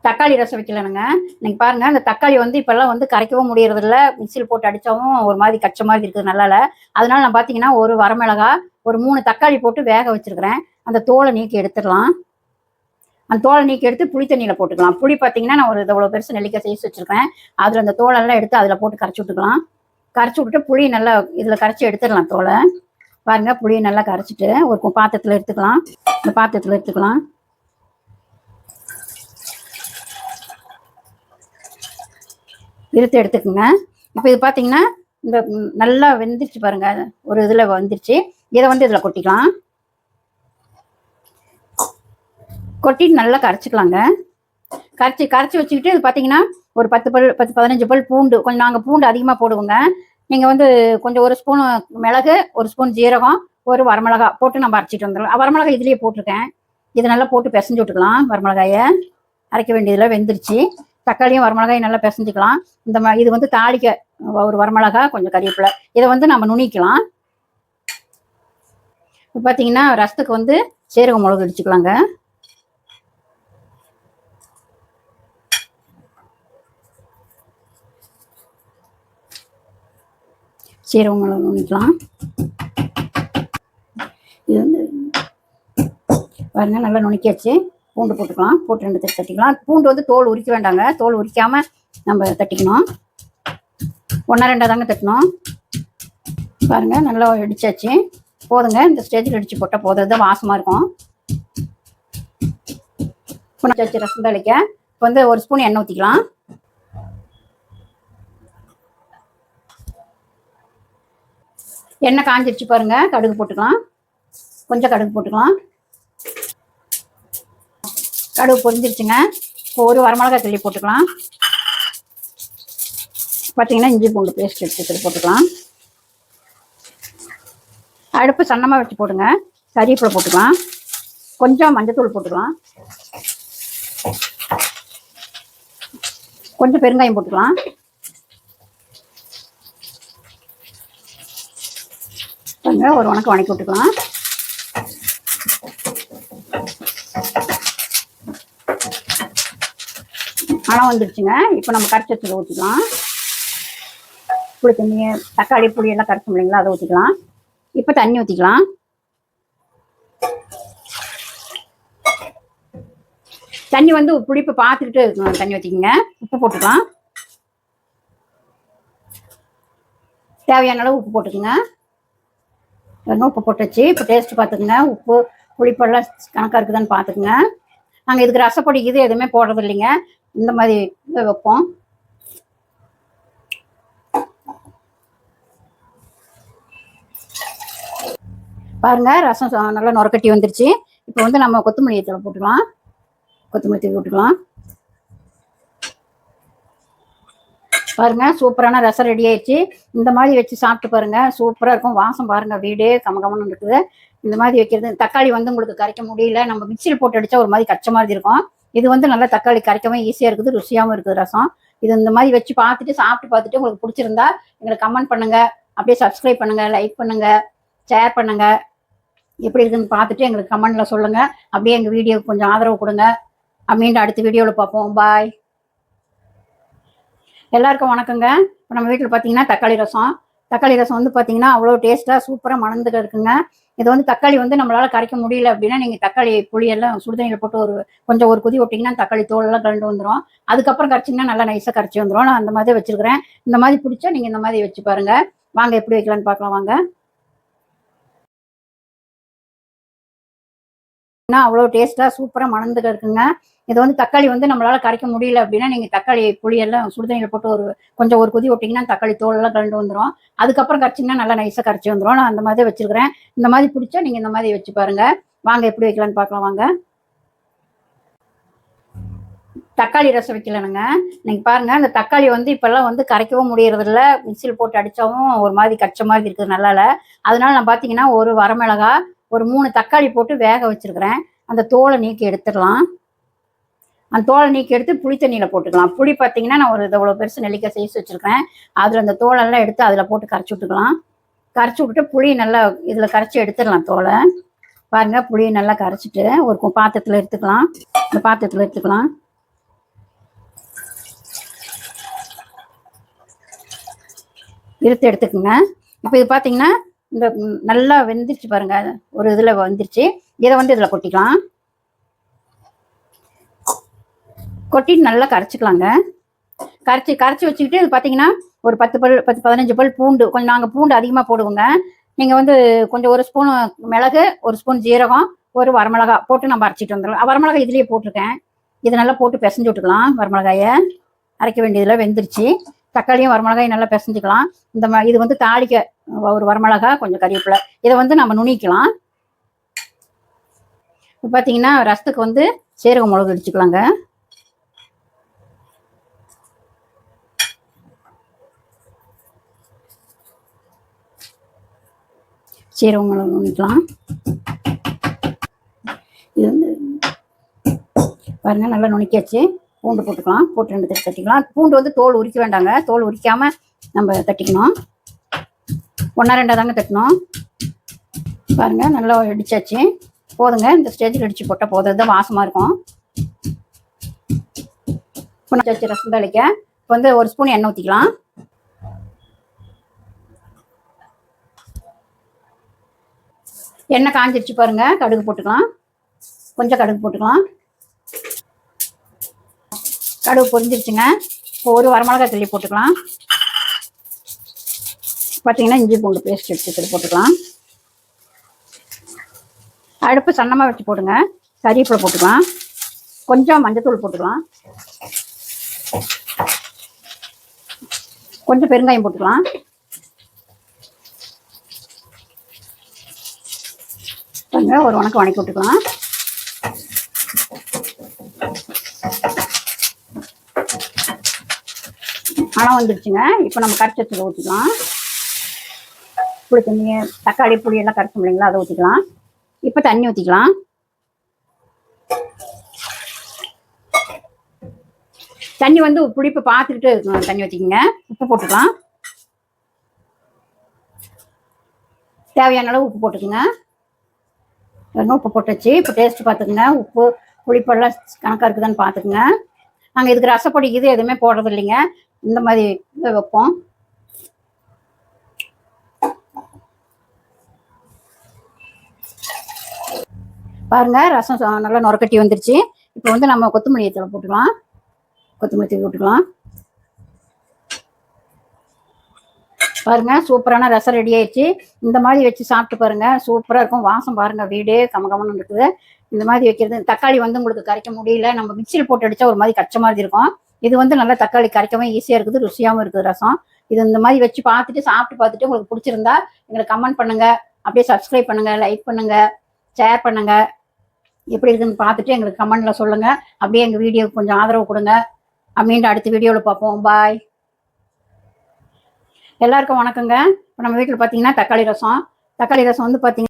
தக்காளி ரசம் வைக்கலனுங்க. இன்னைக்கு பாருங்க, இந்த தக்காளி வந்து இப்பெல்லாம் வந்து கரைக்கவும் முடியறதில்ல. மிக்ஸியில் போட்டு அடிச்சாவும் ஒரு மாதிரி கச்ச மாதிரி இருக்குது, நல்லால. அதனால நான் பார்த்தீங்கன்னா, ஒரு வரமிளகா, ஒரு 3 தக்காளி போட்டு வேக வச்சிருக்கிறேன். அந்த தோலை நீக்கி எடுத்துடலாம். அந்த தோலை நீக்கி எடுத்து புளி தண்ணியில் போட்டுக்கலாம். புளி பார்த்தீங்கன்னா, நான் ஒரு இவ்வளோ பெருசு நெல்லிக்காய் சைஸ் வச்சிருக்கேன். அதில் அந்த தோலெல்லாம் எடுத்து அதில் போட்டு கரைச்சி விட்டுக்கலாம். கரைச்சி விட்டுட்டு புளி நல்லா இதில் கரைச்சி எடுத்துடலாம் தோலை. பாருங்க, புளியை நல்லா கரைச்சிட்டு ஒரு பாத்திரத்தில் எடுத்துக்கலாம். இந்த பாத்திரத்தில் எடுத்துக்கலாம். எடுத்துக்குங்க. இப்போ இது பார்த்தீங்கன்னா, இந்த நல்லா வெந்துருச்சு பாருங்க. ஒரு இதில் வந்துருச்சு. இதை வந்து இதில் கொட்டிக்கலாம். கொட்டிட்டு நல்லா கரைச்சிக்கலாங்க. கரைச்சி வச்சுக்கிட்டு இது பார்த்தீங்கன்னா, ஒரு 15 பல் பூண்டு. கொஞ்சம் நாங்கள் பூண்டு அதிகமாக போடுவோங்க. நீங்கள் வந்து கொஞ்சம் ஒரு ஸ்பூன் மிளகு, ஒரு ஸ்பூன் ஜீரகம், ஒரு வரமிளகா போட்டு நம்ம அரைச்சிட்டு வந்துடலாம். வரமிளகா இதுலேயே போட்டிருக்கேன். இதை நல்லா போட்டு பிசைஞ்சு விட்டுக்கலாம். வரமிளகாயை அரைக்க வேண்டியதில் வெந்துருச்சு. தக்காளியும் வரமிளகாயும் நல்லா பிசைஞ்சிக்கலாம். இது வந்து தாளிக்க ஒரு வரமிளகா, கொஞ்சம் கறிவேப்பிலை. இதை வந்து நம்ம நுணிக்கலாம். இப்போ பார்த்தீங்கன்னா, ரசத்துக்கு வந்து சீரக மிளகு அடிச்சுக்கலாங்க. சீரக மிளகு நுணிக்கலாம். இது வந்து பாருங்க, நல்லா நுணிக்காச்சு. பூண்டு போட்டுக்கலாம். போட்டு 2 தட்டி தட்டிக்கலாம். பூண்டு வந்து தோல் உரிக்க வேண்டாங்க. தோல் உரிக்காமல் நம்ம தட்டிக்கணும். 1 2 தாங்க தட்டணும். பாருங்கள், நல்லா இடிச்சாச்சு. போதுங்க. இந்த ஸ்டேஜில் இடித்து போட்டால் போதும். தான் வாசமாக இருக்கும். புனிச்சாச்சு ரசம் தாளிக்க. இப்போ வந்து ஒரு ஸ்பூன் எண்ணெய் ஊற்றிக்கலாம். எண்ணெய் காஞ்சிருச்சு பாருங்கள். கடுகு போட்டுக்கலாம். கொஞ்சம் கடுகு போட்டுக்கலாம். கடுகு பொரிஞ்சிருச்சுங்க. இப்போ ஒரு வரமிளகாய் கிள்ளி போட்டுக்கலாம். பார்த்தீங்கன்னா, இஞ்சி பூண்டு பேஸ்ட் எடுத்து போட்டுக்கலாம். அடுப்பு சன்னமாக வச்சு போடுங்க. கறிவேப்பிலை போட்டுக்கலாம். கொஞ்சம் மஞ்சத்தூள் போட்டுக்கலாம். கொஞ்சம் பெருங்காயம் போட்டுக்கலாம். ஒரு வணக்கம் வணக்கி விட்டுக்கலாம். மணம் வந்துருச்சுங்க. இப்போ நம்ம கரைச்சி வச்சதை ஊற்றிக்கலாம். புளி தண்ணி, தக்காளி புளி எல்லாம் கரைச்சோம் இல்லைங்களா, அதை ஊற்றிக்கலாம். இப்போ தண்ணி ஊற்றிக்கலாம். தண்ணி வந்து புளிப்பு பார்த்துக்கிட்டு தண்ணி ஊற்றிக்கங்க. உப்பு போட்டுக்கலாம். தேவையான அளவு உப்பு போட்டுக்குங்க. உப்பு போட்டுச்சு. இப்போ டேஸ்ட் பார்த்துக்குங்க. உப்பு புளிப்பெல்லாம் கணக்காக இருக்குதான்னு பார்த்துக்குங்க. நாங்கள் இதுக்கு ரசப்பொடி இது எதுவுமே போடுறது இல்லைங்க. இந்த மாதிரி வைப்போம். பாருங்க, ரசம் நல்லா நுரக்கட்டி வந்துருச்சு. இப்போ வந்து நம்ம கொத்தமல்லி தழை போட்டுக்கலாம். கொத்தமல்லி தூவி போட்டுக்கலாம். பாருங்க, சூப்பரான ரசம் ரெடி ஆயிடுச்சு. இந்த மாதிரி வச்சு சாப்பிட்டு பாருங்க, சூப்பராக இருக்கும். வாசம் பாருங்க, வீடே கமகமன்னு இருக்குது. இந்த மாதிரி வைக்கிறது. தக்காளி வந்து உங்களுக்கு கரைக்க முடியல, நம்ம மிக்சியில் போட்டு அடிச்சா ஒரு மாதிரி கச்ச மாதிரி இருக்கும். இது வந்து நல்லா தக்காளி கரைக்கவும் ஈஸியாக இருக்குது, ருசியாகவும் இருக்குது ரசம். இது இந்த மாதிரி வச்சு பார்த்துட்டு சாப்பிட்டு பார்த்துட்டு உங்களுக்கு பிடிச்சிருந்தா எங்களுக்கு கமெண்ட் பண்ணுங்க. அப்படியே சப்ஸ்கிரைப் பண்ணுங்க, லைக் பண்ணுங்க, ஷேர் பண்ணுங்க. எப்படி இருக்குன்னு பார்த்துட்டு எங்களுக்கு கமெண்ட்ல சொல்லுங்க. அப்படியே எங்கள் வீடியோவுக்கு கொஞ்சம் ஆதரவு கொடுங்க. மீண்டும் அடுத்த வீடியோவில் பார்ப்போம். பாய். எல்லாருக்கும் வணக்கங்க. இப்போ நம்ம வீட்டில் பார்த்தீங்கன்னா தக்காளி ரசம் வந்து பார்த்தீங்கன்னா அவ்வளோ டேஸ்ட்டாக சூப்பராக மணந்துட்டு இருக்குங்க. இது வந்து தக்காளி வந்து நம்மளால் கரைக்க முடியல அப்படின்னா நீங்கள் தக்காளி புளியெல்லாம் சுடுதண்ணியில் போட்டு கொஞ்சம் ஒரு கொதி விட்டிங்கன்னா தக்காளி தோலெல்லாம் கலந்து வந்துடும். அதுக்கப்புறம் கரைச்சிங்கன்னா நல்லா நைஸாக கரைச்சி வந்துடும். நான் அந்த மாதிரி வச்சுருக்கிறேன். இந்த மாதிரி பிடிச்சா நீங்கள் இந்த மாதிரி வச்சு பாருங்கள். வாங்க எப்படி வைக்கலான்னு பார்க்கலாம் வாங்க. அவ்வளோ டேஸ்ட்டாக சூப்பராக மணந்துட்டு இருக்குங்க. இது வந்து தக்காளி வந்து நம்மளால் கரைக்க முடியல அப்படின்னா நீங்கள் தக்காளி புளியெல்லாம் சுடுதண்ணியில் போட்டு கொஞ்சம் ஒரு கொதி விட்டிங்கன்னா தக்காளி தோலெல்லாம் கலந்து வந்துடும். அதுக்கப்புறம் கரைச்சிங்கன்னா நல்லா நைஸாக கரைச்சி வந்துடும். நான் அந்த மாதிரி வச்சுருக்கிறேன். இந்த மாதிரி பிடிச்சா நீங்கள் இந்த மாதிரி வச்சு பாருங்கள். வாங்க எப்படி வைக்கலான்னு பார்க்கலாம் வாங்க. தக்காளி ரசம் வைக்கலனுங்க. நீங்கள் பாருங்கள், இந்த தக்காளி வந்து இப்போல்லாம் வந்து கரைக்கவும் முடியறதில்ல. மிக்சியில் போட்டு அடித்தாவும் ஒரு மாதிரி கச்ச மாதிரி இருக்குது, நல்லால. அதனால நான் பார்த்தீங்கன்னா, ஒரு வரமிளகா, ஒரு 3 தக்காளி போட்டு வேக வச்சுருக்கிறேன். அந்த தோலை நீக்கி எடுத்துடலாம். அந்த தோலை நீக்கி எடுத்து புளி தண்ணியில் போட்டுக்கலாம். புளி பார்த்தீங்கன்னா, நான் ஒரு இவ்வளோ பெருசு நெல்லிக்காய் சைஸ் வச்சுருக்கேன். அதில் அந்த தோலெல்லாம் எடுத்து அதில் போட்டு கரைச்சி விட்டுக்கலாம். கரைச்சி விட்டுட்டு புளி நல்லா இதில் கரைச்சி எடுத்துடலாம் தோலை. பாருங்கள், புளியை நல்லா கரைச்சிட்டு ஒரு பாத்திரத்தில் எடுத்துக்கலாம். இந்த பாத்திரத்தில் எடுத்துக்கலாம். இருத்து எடுத்துக்கோங்க. இப்போ இது பார்த்தீங்கன்னா இந்த நல்லா வெந்துருச்சு பாருங்க, ஒரு இதில் வந்துருச்சு. இதை வந்து இதில் கொட்டிக்கலாம். கொட்டிட்டு நல்லா கரைச்சிக்கலாங்க. கரைச்சி வச்சுக்கிட்டு இது பார்த்தீங்கன்னா ஒரு 10 15 பல் பூண்டு, கொஞ்சம் நாங்கள் பூண்டு அதிகமாக போடுவோங்க. நீங்கள் வந்து கொஞ்சம் ஒரு ஸ்பூன் மிளகு, ஒரு ஸ்பூன் ஜீரகம், ஒரு வரமிளகா போட்டு நம்ம அரைச்சிட்டு வந்துடலாம். வரமிளகா இதுலேயே போட்டிருக்கேன். இது நல்லா போட்டு பிசைஞ்சு விட்டுக்கலாம். வரமிளகாயை அரைக்க வேண்டியதில் வெந்துருச்சு. தக்காளியும் வரமிளகாயும் நல்லா பிசைஞ்சுக்கலாம். இது வந்து தாளிக்க ஒரு வரமிளகா, கொஞ்சம் கறிவேப்பிலை, இதை வந்து நம்ம நுணிக்கலாம். இப்போ பார்த்தீங்கன்னா ரசத்துக்கு வந்து சீரக மிளகு அடிச்சுக்கலாங்க. சீரக மிளகு நுணிக்கலாம். இது வந்து பாருங்க நல்லா நுணிக்காச்சு. பூண்டு போட்டுக்கலாம். போட்டு 2 தட்டி தட்டிக்கலாம். பூண்டு வந்து தோல் உரிக்க வேண்டாங்க. தோல் உரிக்காமல் நம்ம தட்டிக்கணும். 1 2 தாங்க தட்டணும். பாருங்க நல்லா இடிச்சாச்சு. போதுங்க. இந்த ஸ்டேஜில் இடிச்சு போட்டால் போதும். இதுதான் வாசமாக இருக்கும். புண்ணாச்சாச்சு ரசம் தாளிக்க. இப்போ வந்து ஒரு ஸ்பூன் எண்ணெய் ஊற்றிக்கலாம். எண்ணெய் காஞ்சிருச்சு பாருங்க. கடுகு போட்டுக்கலாம். கொஞ்சம் கடுகு போட்டுக்கலாம். கடுகு பொரிஞ்சிருச்சுங்க. இப்போ ஒரு வரமிளகாய் கிள்ளி போட்டுக்கலாம். பார்த்தீங்கன்னா இஞ்சி பூண்டு பேஸ்ட் எடுத்து போட்டுக்கலாம். அடுப்பு சன்னமாக வச்சு போடுங்க. கறிவேப்பிலை போட்டுக்கலாம். கொஞ்சம் மஞ்சத்தூள் போட்டுக்கலாம். கொஞ்சம் பெருங்காயம் போட்டுக்கலாம். கொஞ்சம் ஒரு வணக்கி விட்டுக்கலாம். மணம் வந்துருச்சுங்க. இப்போ நம்ம கரைச்சி வச்சதை ஊற்றிக்கலாம். புளி தண்ணி, தக்காளி புளி எல்லாம் கரைச்சோம் இல்லைங்களா, அதை ஊற்றிக்கலாம். இப்போ தண்ணி ஊற்றிக்கலாம். தண்ணி வந்து புளிப்பு பார்த்துக்கிட்டு தண்ணி ஊற்றிக்கோங்க. உப்பு போட்டுக்கலாம். தேவையான அளவு உப்பு போட்டுக்கோங்க. உப்பு போட்டுச்சு. இப்போ டேஸ்ட் பார்த்துக்குங்க. உப்பு புளிப்பெல்லாம் கணக்காக இருக்குதான்னு பார்த்துக்குங்க. நாங்கள் இதுக்கு ரசப்பொடி இது எதுவுமே போடுறது இல்லைங்க. இந்த மாதிரி இதை வைப்போம். பாருங்க ரசம் நல்லா நுரக்கட்டி வந்துருச்சு. இப்போ வந்து நம்ம கொத்தமல்லி தழை போட்டுக்கலாம். கொத்தமல்லி தூவி போட்டுக்கலாம். பாருங்க சூப்பரான ரசம் ரெடி ஆயிடுச்சு. இந்த மாதிரி வச்சு சாப்பிட்டு பாருங்க, சூப்பராக இருக்கும். வாசம் பாருங்க, வீடே கமகமன்னு இருக்குது. இந்த மாதிரி வைக்கிறது. தக்காளி வந்து உங்களுக்கு கரைக்க முடியல, நம்ம மிக்சியில் போட்டு அடிச்சா ஒரு மாதிரி கச்ச மாதிரி இருக்கும். இது வந்து நல்லா தக்காளி கரைக்கவும் ஈஸியாக இருக்குது, ருசியாகவும் இருக்குது ரசம். இது இந்த மாதிரி வச்சு பார்த்துட்டு சாப்பிட்டு பார்த்துட்டு உங்களுக்கு பிடிச்சிருந்தா எங்களுக்கு கமெண்ட் பண்ணுங்க. அப்படியே சப்ஸ்கிரைப் பண்ணுங்க, லைக் பண்ணுங்க, ஷேர் பண்ணுங்க. எப்படி இருக்குன்னு பார்த்துட்டு எங்களுக்கு கமெண்ட்ல சொல்லுங்க. அப்படியே எங்கள் வீடியோக்கு கொஞ்சம் ஆதரவு கொடுங்க. மீண்டும் அடுத்த வீடியோவில் பார்ப்போம். பாய். எல்லாருக்கும் வணக்கங்க. இப்போ நம்ம வீட்டில் பார்த்தீங்கன்னா தக்காளி ரசம் வந்து பார்த்தீங்கன்னா